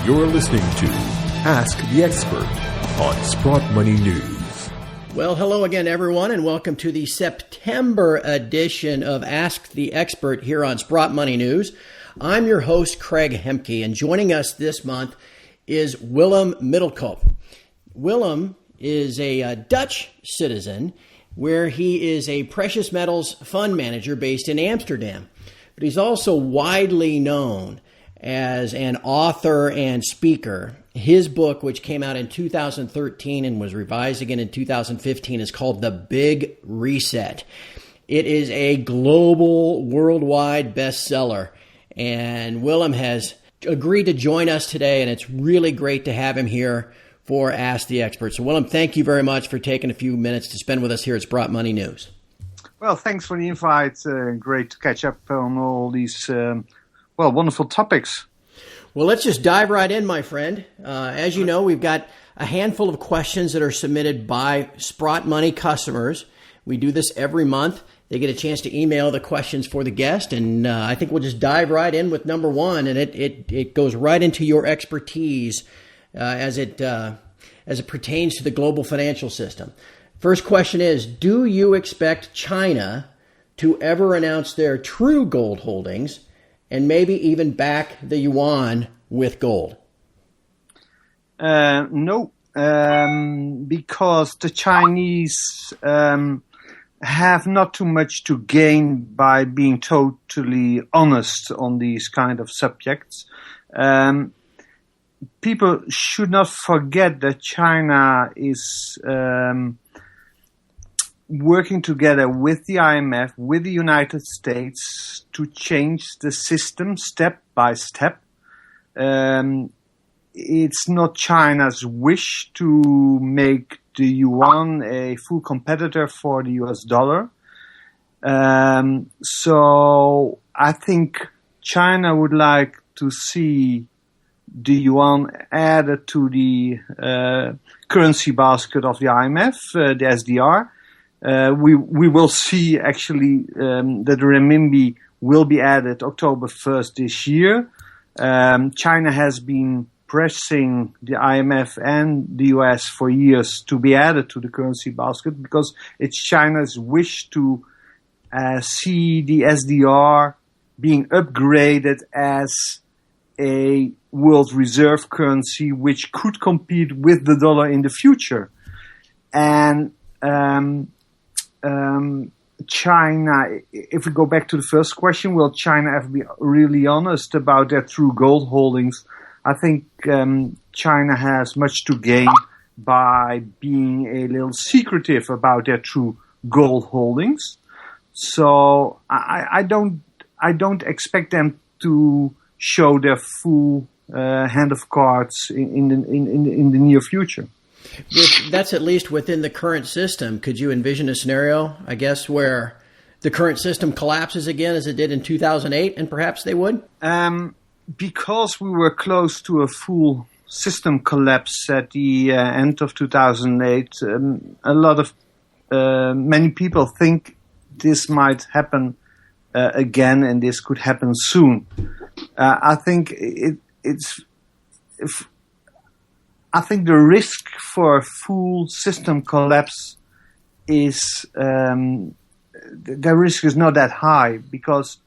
You're listening to Ask the Expert on Sprott Money News. Well, hello again, everyone, and welcome to the September edition of Ask the Expert here on Sprott Money News. I'm your host, Craig Hemke, and joining us this month is Willem Middelkoop. Willem is a Dutch citizen where he is a precious metals fund manager based in Amsterdam. But he's also widely known as an author and speaker. His book, which came out in 2013 and was revised again in 2015, is called The Big Reset. It is a global, worldwide bestseller. And Willem has agreed to join us today, and it's really great to have him here for Ask the Expert. So, Willem, thank you very much for taking a few minutes to spend with us here at Sprott Money News. Well, thanks for the invite. Great to catch up on all these wonderful topics. Well, let's just dive right in, my friend. As you know, we've got a handful of questions that are submitted by Sprott Money customers. We do this every month. They get a chance to email the questions for the guest, and I think we'll just dive right in with number one, and it goes right into your expertise as it pertains to the global financial system. First question is, do you expect China to ever announce their true gold holdings and maybe even back the yuan with gold? No, because the Chinese have not too much to gain by being totally honest on these kind of subjects. People should not forget that China is working together with the IMF, with the United States, to change the system step by step. It's not China's wish to make the yuan a full competitor for the US dollar. So I think China would like to see the yuan added to the currency basket of the IMF, the SDR. We will see actually that the renminbi will be added October 1st this year. China has been pressing the IMF and the US for years to be added to the currency basket because it's China's wish to see the SDR being upgraded as a world reserve currency which could compete with the dollar in the future. And China, if we go back to the first question, will China ever be really honest about their true gold holdings? I think China has much to gain by being a little secretive about their true gold holdings. So I don't expect them to show their full hand of cards in the near future. That's at least within the current system. Could you envision a scenario, I guess, where the current system collapses again as it did in 2008, and perhaps they would? Because we were close to a full system collapse at the end of 2008, many people think this might happen again, and this could happen soon. I think I think the risk for a full system collapse is the risk is not that high because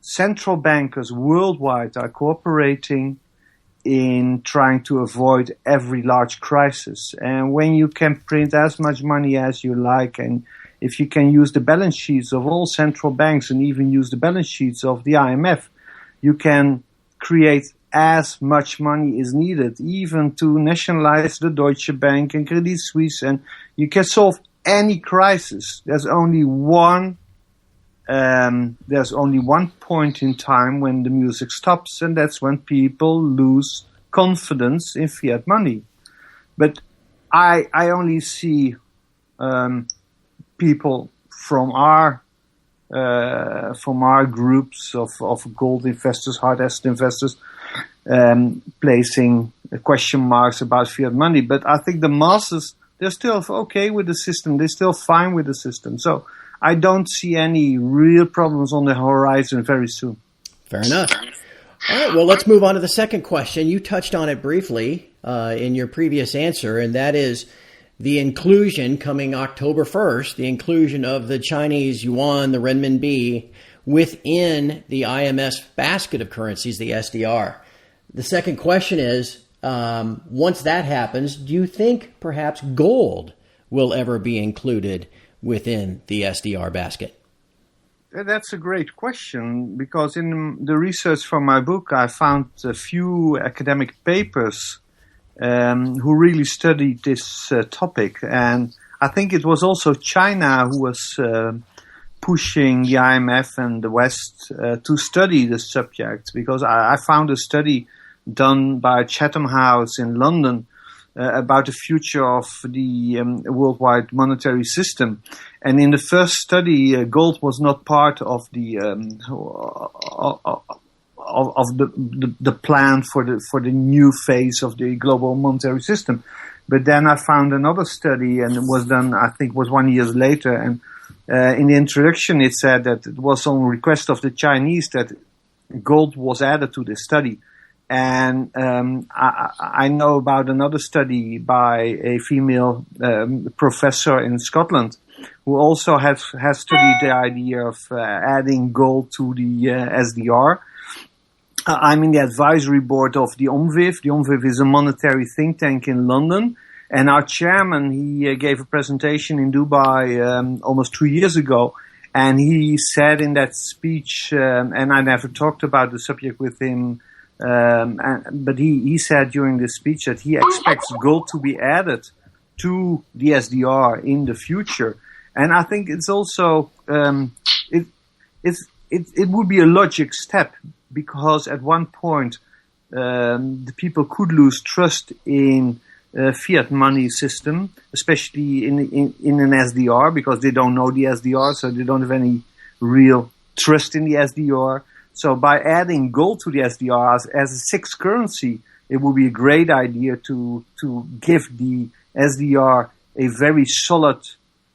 central bankers worldwide are cooperating in trying to avoid every large crisis. And when you can print as much money as you like, and if you can use the balance sheets of all central banks and even use the balance sheets of the IMF, you can create as much money is needed, even to nationalize the Deutsche Bank and Credit Suisse, and you can solve any crisis. There's only one point in time when the music stops, and that's when people lose confidence in fiat money. But I only see people from our groups of gold investors, hard asset investors, placing question marks about fiat money. But I think the masses, they're still okay with the system. They're still fine with the system. So I don't see any real problems on the horizon very soon. Fair enough. All right, well, let's move on to the second question. You touched on it briefly in your previous answer, and that is the inclusion coming October 1st, the inclusion of the Chinese yuan, the renminbi, within the IMF basket of currencies, the SDR. The second question is, once that happens, do you think perhaps gold will ever be included within the SDR basket? That's a great question, because in the research for my book, I found a few academic papers who really studied this topic. And I think it was also China who was pushing the IMF and the West to study the subject, because I found a study done by Chatham House in London about the future of the worldwide monetary system. And in the first study, gold was not part of the the plan for the new phase of the global monetary system. But then I found another study, and it was done, I think, was 1 year later. And in the introduction, it said that it was on request of the Chinese that gold was added to the study. And I know about another study by a female professor in Scotland who also has studied the idea of adding gold to the SDR. I'm in the advisory board of the OMVIV. The OMVIV is a monetary think tank in London. And our chairman, he gave a presentation in Dubai almost 2 years ago. And he said in that speech, and I never talked about the subject with him, but he said during the speech that he expects gold to be added to the SDR in the future. And I think it's also, it would be a logic step, because at one point, the people could lose trust in fiat money system, especially in an SDR, because they don't know the SDR, so they don't have any real trust in the SDR. So by adding gold to the SDR as a sixth currency, it would be a great idea to give the SDR a very solid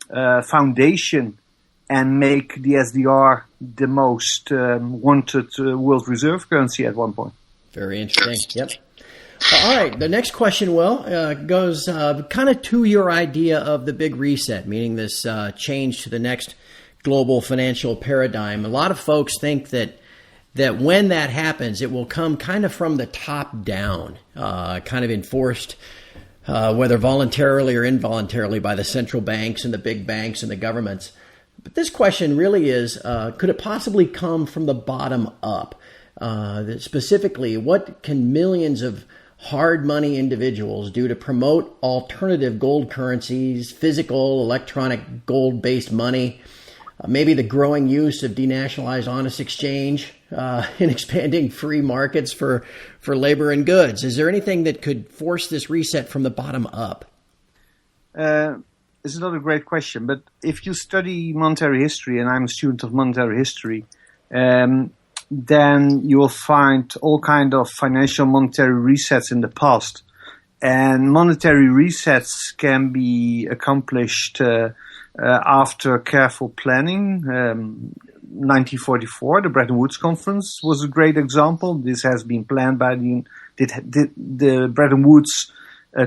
foundation and make the SDR the most wanted world reserve currency at one point. Very interesting. Yep. All right. The next question, Will, goes kind of to your idea of the big reset, meaning this change to the next global financial paradigm. A lot of folks think that when that happens, it will come kind of from the top down, kind of enforced, whether voluntarily or involuntarily, by the central banks and the big banks and the governments. But this question really is, could it possibly come from the bottom up? Specifically, what can millions of hard money individuals do to promote alternative gold currencies, physical, electronic gold-based money, maybe the growing use of denationalized honest exchange, in expanding free markets for labor and goods? Is there anything that could force this reset from the bottom up? It's another great question, but if you study monetary history, and I'm a student of monetary history, then you will find all kind of financial monetary resets in the past. And monetary resets can be accomplished after careful planning. 1944, the Bretton Woods Conference was a great example. This has been planned by the Bretton Woods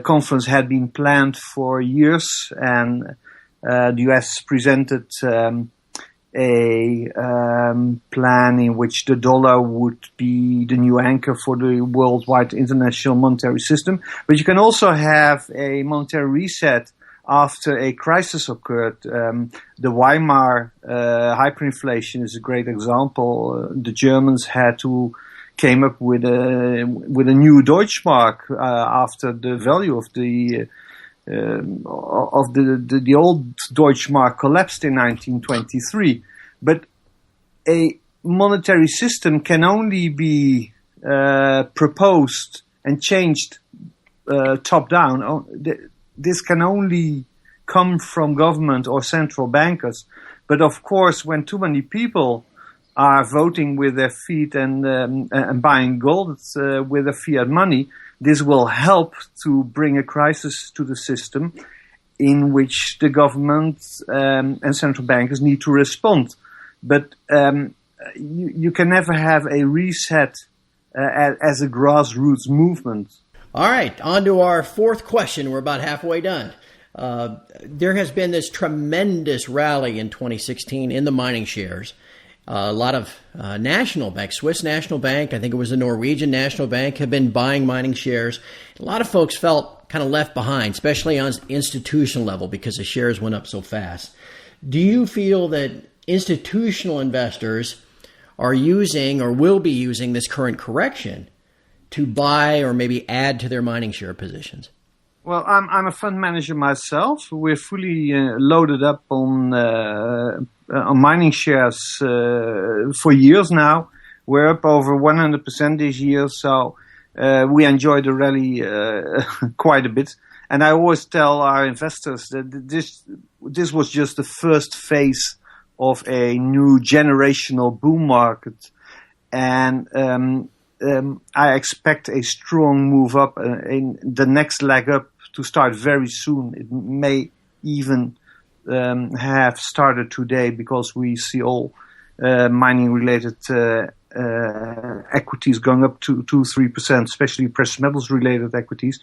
conference had been planned for years, and the US presented a plan in which the dollar would be the new anchor for the worldwide international monetary system. But you can also have a monetary reset after a crisis occurred. The Weimar hyperinflation is a great example. The Germans came up with a new Deutschmark after the value of the old Deutschmark collapsed in 1923. But a monetary system can only be proposed and changed top down. This can only come from government or central bankers. But of course, when too many people are voting with their feet and buying gold with their fiat money, this will help to bring a crisis to the system in which the government and central bankers need to respond. But you can never have a reset as a grassroots movement. All right, on to our fourth question. We're about halfway done. There has been this tremendous rally in 2016 in the mining shares. A lot of national banks, Swiss National Bank, I think it was the Norwegian National Bank, have been buying mining shares. A lot of folks felt kind of left behind, especially on institutional level because the shares went up so fast. Do you feel that institutional investors are using or will be using this current correction to buy or maybe add to their mining share positions? Well, I'm a fund manager myself. We're fully loaded up on mining shares for years now. We're up over 100% this year, so we enjoyed the rally quite a bit. And I always tell our investors that this was just the first phase of a new generational boom market, and I expect a strong move up in the next leg up to start very soon. It may even have started today because we see all mining-related equities going up to 2-3%, especially precious metals-related equities.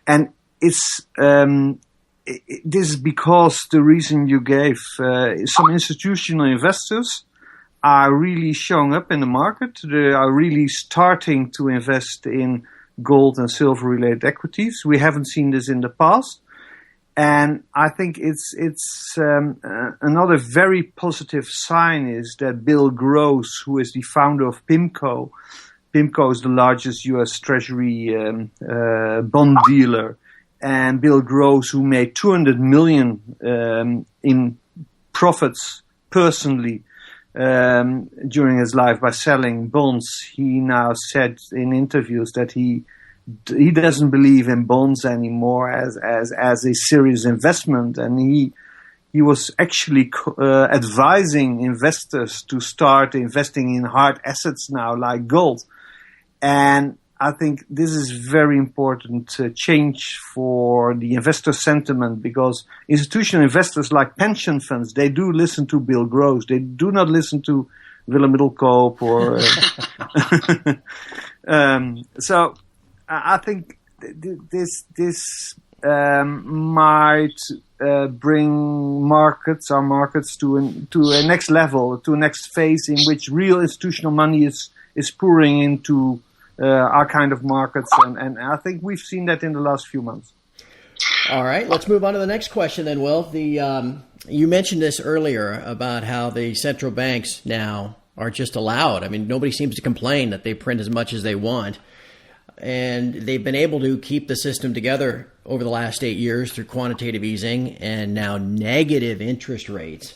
And it's this is because the reason you gave. Some institutional investors are really showing up in the market. They are really starting to invest in gold and silver related equities. We haven't seen this in the past. And I think it's another very positive sign is that Bill Gross, who is the founder of PIMCO is the largest U.S. Treasury bond dealer, and Bill Gross, who made $200 million in profits personally during his life by selling bonds, he now said in interviews that he doesn't believe in bonds anymore as a serious investment, and he was actually advising investors to start investing in hard assets now, like gold. And I think this is very important change for the investor sentiment, because institutional investors like pension funds, they do listen to Bill Gross. They do not listen to Willem Middelkoop or so I think this might bring our markets to a next level, to a next phase in which real institutional money is pouring into our kind of markets, and I think we've seen that in the last few months. All right, let's move on to the next question then, Will. You mentioned this earlier about how the central banks now are just allowed. I mean, nobody seems to complain that they print as much as they want, and they've been able to keep the system together over the last 8 years through quantitative easing and now negative interest rates.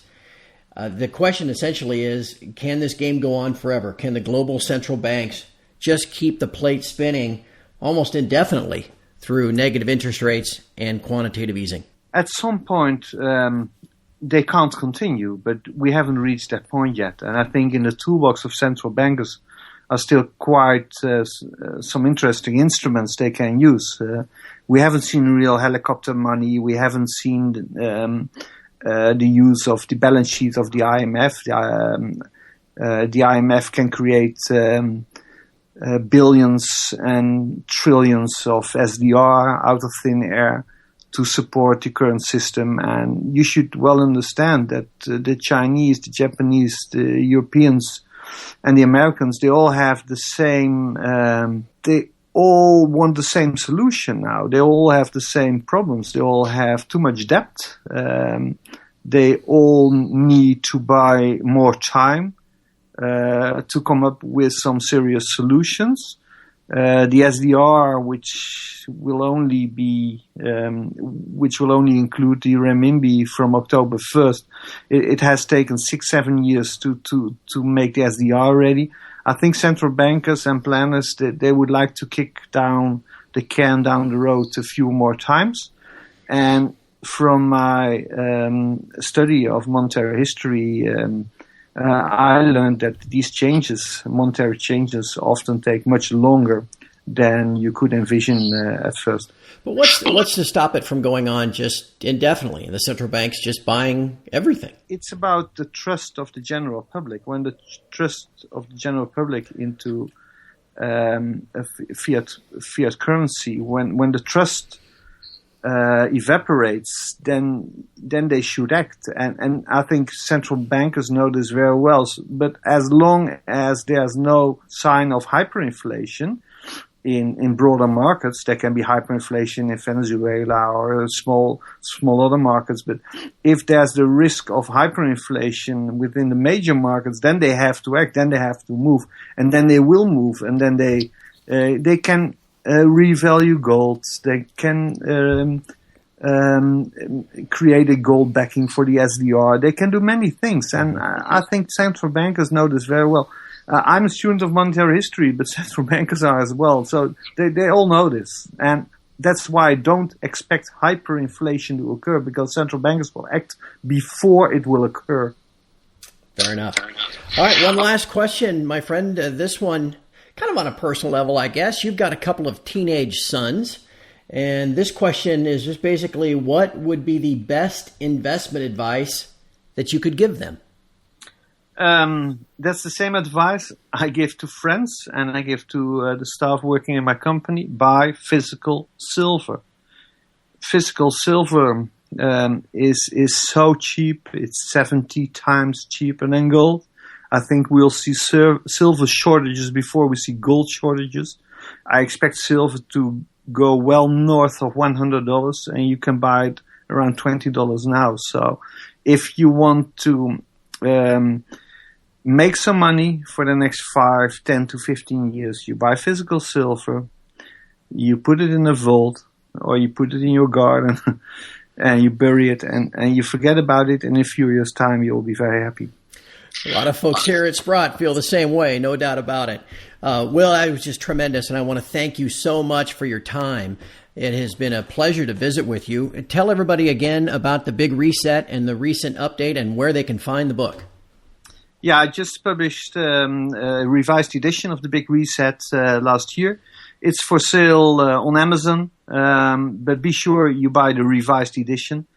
The question essentially is, can this game go on forever? Can the global central banks just keep the plate spinning almost indefinitely through negative interest rates and quantitative easing? At some point, they can't continue, but we haven't reached that point yet. And I think in the toolbox of central bankers are still quite some interesting instruments they can use. We haven't seen real helicopter money. We haven't seen the use of the balance sheet of the IMF. The IMF can create billions and trillions of SDR out of thin air to support the current system. And you should well understand that the Chinese, the Japanese, the Europeans, and the Americans, they all have the same, they all want the same solution now. They all have the same problems. They all have too much debt. They all need to buy more time to come up with some serious solutions. The SDR, which will only include the renminbi from October 1st, it has taken 6-7 years to make the SDR ready. I think central bankers and planners, they would like to kick down the can down the road a few more times. And from my study of monetary history, I learned that these changes, monetary changes, often take much longer than you could envision at first. But what's to stop it from going on just indefinitely, and the central banks just buying everything? It's about the trust of the general public. When the trust of the general public into fiat currency. When the trust evaporates, then they should act, and I think central bankers know this very well. But as long as there's no sign of hyperinflation in broader markets, there can be hyperinflation in Venezuela or small other markets. But if there's the risk of hyperinflation within the major markets, then they have to act, then they have to move, and then they will move, and then they can revalue gold. They can create a gold backing for the SDR. They can do many things, and I think central bankers know this very well. I'm a student of monetary history, but central bankers are as well. So they all know this. And that's why I don't expect hyperinflation to occur, because central bankers will act before it will occur. Fair enough. All right, one last question, my friend. This one, kind of on a personal level, I guess. You've got a couple of teenage sons. And this question is just basically, what would be the best investment advice that you could give them? That's the same advice I give to friends and I give to the staff working in my company. Buy physical silver. Physical silver is so cheap. It's 70 times cheaper than gold. I think we'll see silver shortages before we see gold shortages. I expect silver to go well north of $100, and you can buy it around $20 now. So if you want to make some money for the next 5, 10 to 15 years, you buy physical silver, you put it in a vault, or you put it in your garden, and you bury it, and you forget about it. In a few years' time, you'll be very happy. A lot of folks here at Sprott feel the same way, no doubt about it. Will, it was just tremendous, and I want to thank you so much for your time. It has been a pleasure to visit with you. Tell everybody again about the Big Reset and the recent update and where they can find the book. Yeah, I just published a revised edition of the Big Reset last year. It's for sale on Amazon, but be sure you buy the revised edition.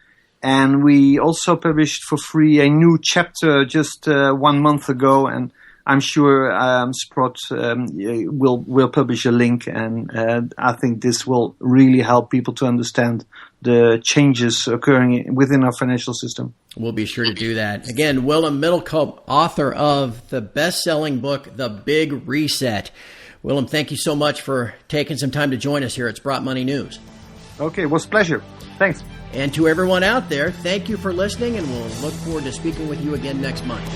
And we also published for free a new chapter just 1 month ago, and I'm sure Sprott will publish a link, and I think this will really help people to understand the changes occurring within our financial system. We'll be sure to do that. Again, Willem Middelkoop, author of the best-selling book, The Big Reset. Willem, thank you so much for taking some time to join us here at Sprott Money News. Okay, it was a pleasure. Thanks. And to everyone out there, thank you for listening, and we'll look forward to speaking with you again next month.